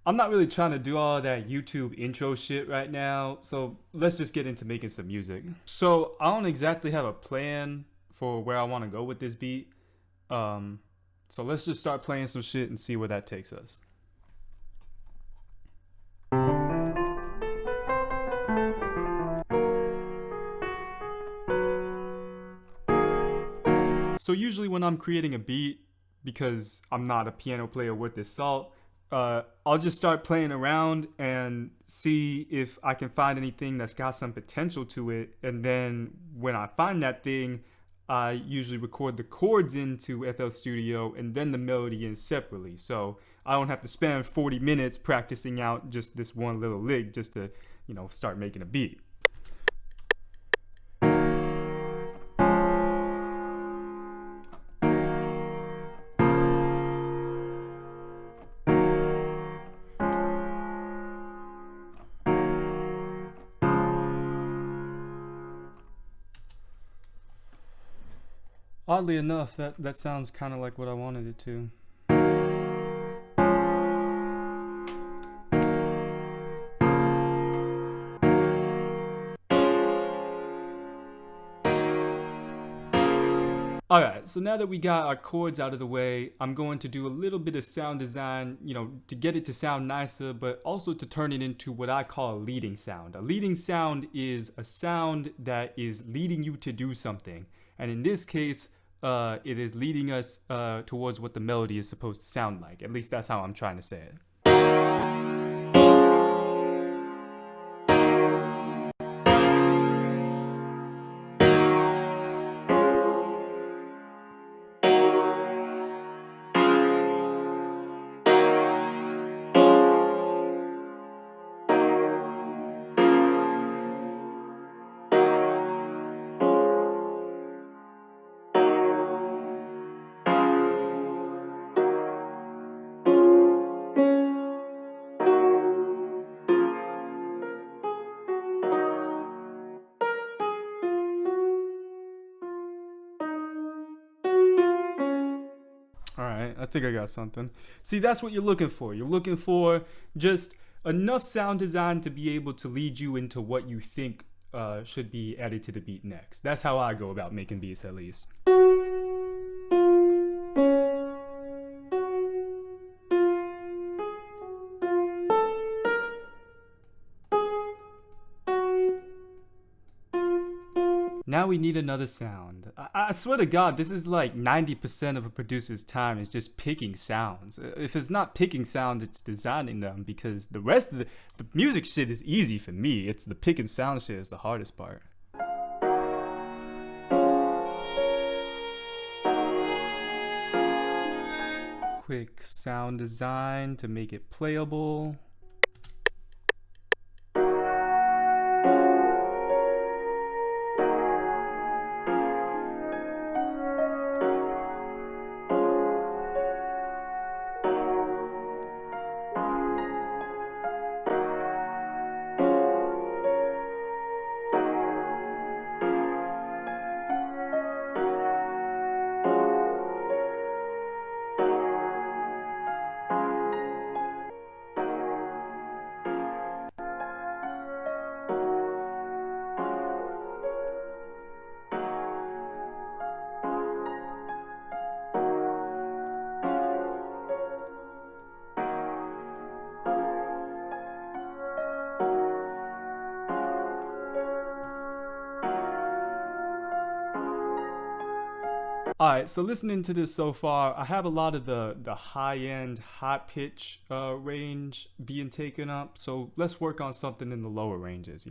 I'm not really trying to do all that YouTube intro shit right now, so let's just get into making some music. So I don't exactly have a plan for where I want to go with this beat. Um, so let's just start playing some shit and see where that takes us. So usually when I'm creating a beat, because I'm not a piano player worth his salt, I'll just start playing around and see if I can find anything that's got some potential to it. And then when I find that thing, I usually record the chords into FL Studio and then the melody in separately. So I don't have to spend 40 minutes practicing out just this one little lick just to, start making a beat. Oddly enough, that sounds kind of like what I wanted it to. Alright, so now that we got our chords out of the way, I'm going to do a little bit of sound design, to get it to sound nicer, but also to turn it into what I call a leading sound. A leading sound is a sound that is leading you to do something. And in this case, it is leading us towards what the melody is supposed to sound like. At least that's how I'm trying to say it. All right, I think I got something. See, that's what you're looking for. You're looking for just enough sound design to be able to lead you into what you think should be added to the beat next. That's how I go about making beats, at least. Now we need another sound. I swear to God, this is like 90% of a producer's time is just picking sounds. If it's not picking sounds, it's designing them, because the rest of the music shit is easy for me. It's the picking sound shit is the hardest part. Quick sound design to make it playable. Alright, so listening to this so far, I have a lot of the high-end, high-pitch range being taken up, so let's work on something in the lower ranges.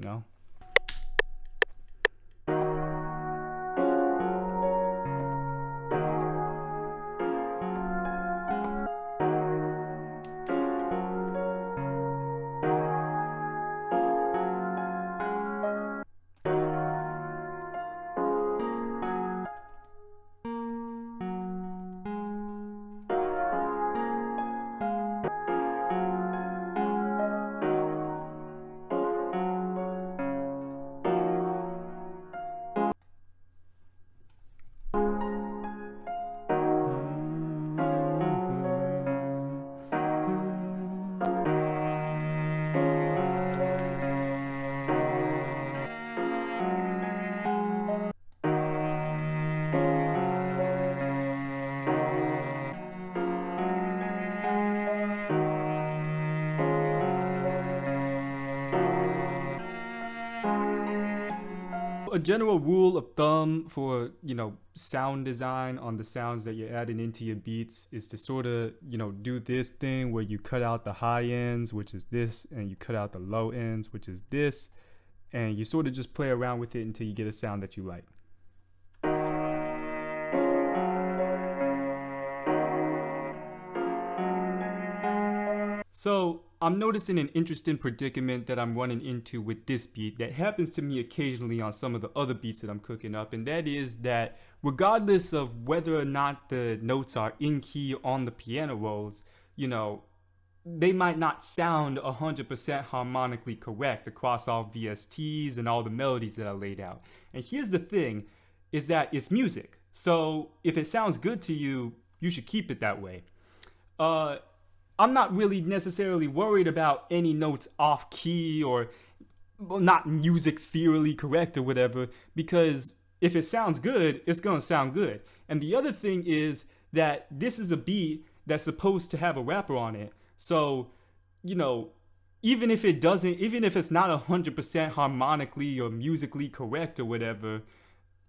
a general rule of thumb for, sound design on the sounds that you're adding into your beats is to sort of, do this thing where you cut out the high ends, which is this, and you cut out the low ends, which is this, and you sort of just play around with it until you get a sound that you like. So I'm noticing an interesting predicament that I'm running into with this beat that happens to me occasionally on some of the other beats that I'm cooking up, and that is that regardless of whether or not the notes are in key on the piano rolls, they might not sound 100% harmonically correct across all VSTs and all the melodies that I laid out. And here's the thing, is that it's music. So if it sounds good to you, you should keep it that way. I'm not really necessarily worried about any notes off key or not music theorically correct or whatever, because if it sounds good, it's gonna sound good. And the other thing is that this is a beat that's supposed to have a rapper on it. So, even if it's not 100% harmonically or musically correct or whatever,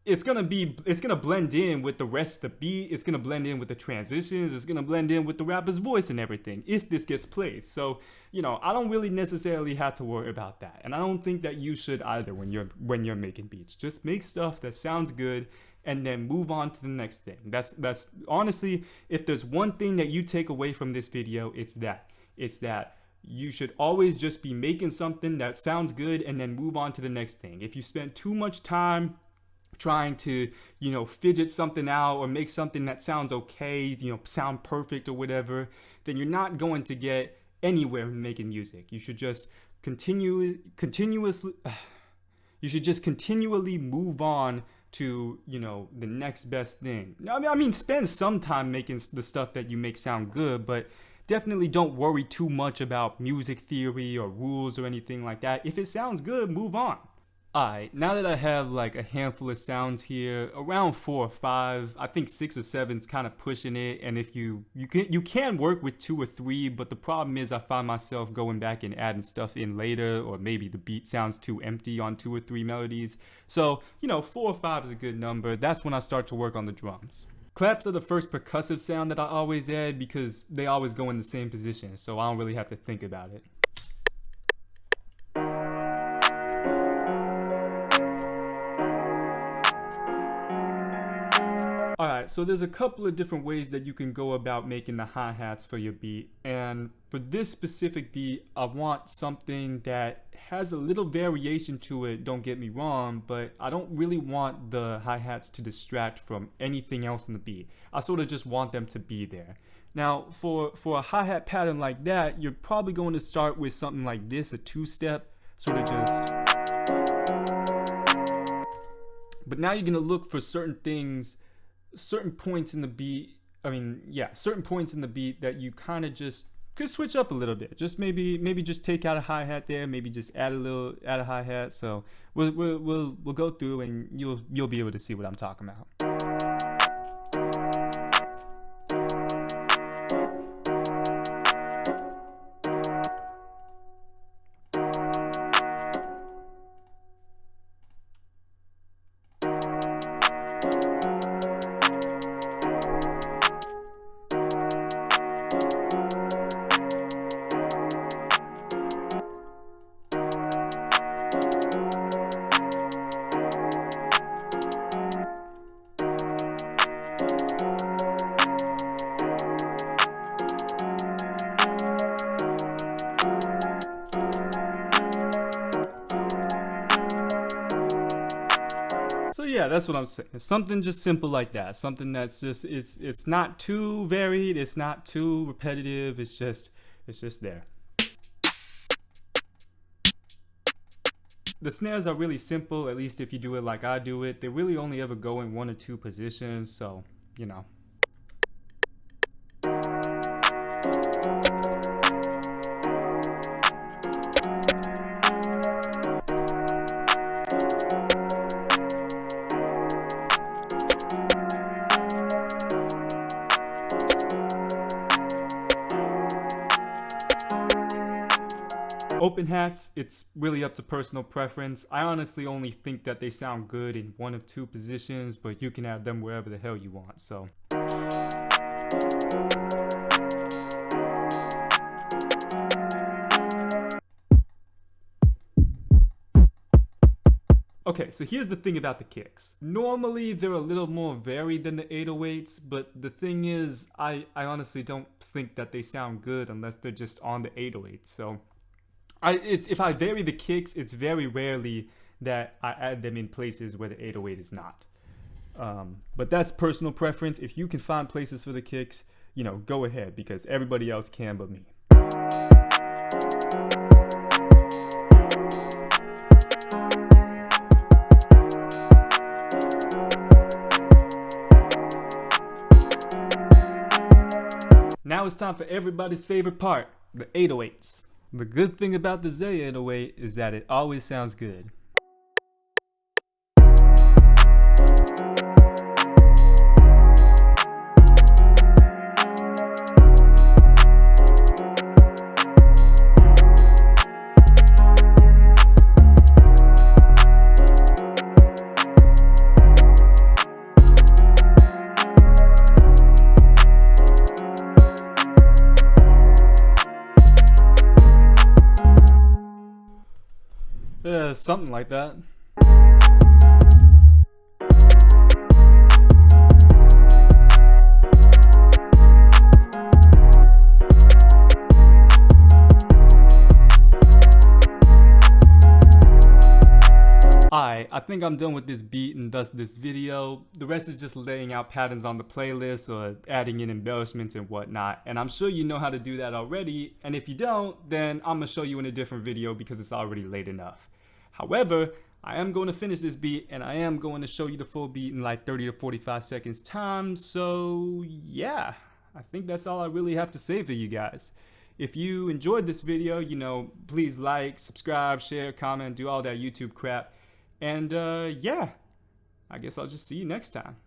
it's gonna blend in with the rest of the beat. It's gonna blend in with the transitions. It's gonna blend in with the rapper's voice and everything if this gets played. So, I don't really necessarily have to worry about that, and I don't think that you should either when you're making beats. Just make stuff that sounds good and then move on to the next thing. That's honestly, if there's one thing that you take away from this video, it's that you should always just be making something that sounds good and then move on to the next thing. If you spend too much time trying to, fidget something out or make something that sounds okay, sound perfect or whatever, then you're not going to get anywhere in making music. You should just continually move on to, the next best thing. I mean, spend some time making the stuff that you make sound good, but definitely don't worry too much about music theory or rules or anything like that. If it sounds good, move on. Alright, now that I have like a handful of sounds here, around 4 or 5, I think 6 or 7 is kind of pushing it. And if you can work with 2 or 3, but the problem is I find myself going back and adding stuff in later, or maybe the beat sounds too empty on 2 or 3 melodies. So, 4 or 5 is a good number. That's when I start to work on the drums. Claps are the first percussive sound that I always add because they always go in the same position, so I don't really have to think about it. Alright, so there's a couple of different ways that you can go about making the hi-hats for your beat, and for this specific beat, I want something that has a little variation to it, don't get me wrong, but I don't really want the hi-hats to distract from anything else in the beat. I sort of just want them to be there. Now, for a hi-hat pattern like that, you're probably going to start with something like this, a 2-step, sort of just... But now you're going to look for certain things, certain points in the beat that you kind of just could switch up a little bit. Just maybe just take out a hi-hat there, maybe just add a hi-hat. So we'll go through and you'll be able to see what I'm talking about. So yeah, that's what I'm saying. Something just simple like that. Something that's just it's not too varied, it's not too repetitive, it's just there. The snares are really simple, at least if you do it like I do it. They really only ever go in 1 or 2 positions, so, open hats, it's really up to personal preference. I honestly only think that they sound good in one of two positions, but you can add them wherever the hell you want, so. Okay, so here's the thing about the kicks. Normally, they're a little more varied than the 808s, but the thing is, I honestly don't think that they sound good unless they're just on the 808s. So, if I vary the kicks, it's very rarely that I add them in places where the 808 is not. But that's personal preference. If you can find places for the kicks, you know, go ahead, because everybody else can but me. Now it's time for everybody's favorite part, the 808s. The good thing about the Zay 808 is that it always sounds good. Something like that. I think I'm done with this beat and thus this video. The rest is just laying out patterns on the playlist or adding in embellishments and whatnot. And I'm sure you know how to do that already. And if you don't, then I'm gonna show you in a different video because it's already late enough. However, I am going to finish this beat and I am going to show you the full beat in like 30 to 45 seconds time. So yeah, I think that's all I really have to say for you guys. If you enjoyed this video, you know, please like, subscribe, share, comment, do all that YouTube crap. And yeah, I guess I'll just see you next time.